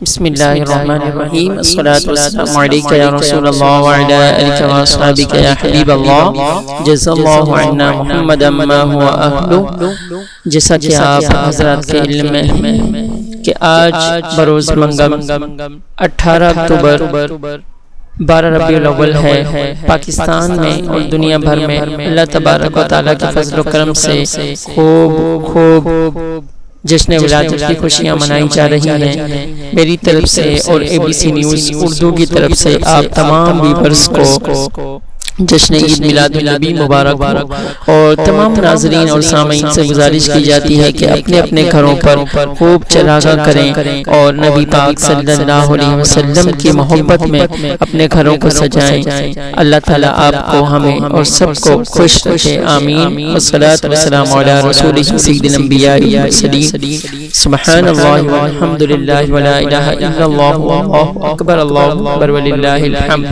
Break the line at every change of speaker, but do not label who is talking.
بسم اللہ الرحمن الرحیم الصلاۃ والسلام علیک یا رسول اللہ وعلی آلک و اصحابک یا حبیب اللہ جزا اللہ عنا محمدا ما هو اہلہ۔ جیسا کہ آپ حضرات کے علم میں ہے کہ آج بروز منگل 18 اکتوبر 12 ربیع الاول ہے، پاکستان میں اور دنیا بھر میں اللہ تبارک و تعالیٰ کے فضل و کرم سے خوب جشن ولادت کی خوشیاں منائی جا رہی ہیں۔ میری طرف سے اور اے بی سی نیوز اردو کی طرف سے آپ تمام ویورز کو جشن عید میلاد النبی مبارک ہو، اور تمام ناظرین اور سامعین سے گزارش کی جاتی ہے کہ اپنے اپنے گھروں پر خوب چراغاں کریں اور نبی پاک صلی اللہ علیہ وسلم کی محبت میں اپنے گھروں کو سجائیں۔ اللہ تعالیٰ آپ کو، ہمیں اور سب کو خوش رکھے، آمین۔ والصلاۃ والسلام علی رسولہ سید الانبیاء والمرسلین۔ سبحان اللہ والحمد للہ ولا الہ الا اللہ واللہ اکبر، اللہ اکبر وللہ الحمد۔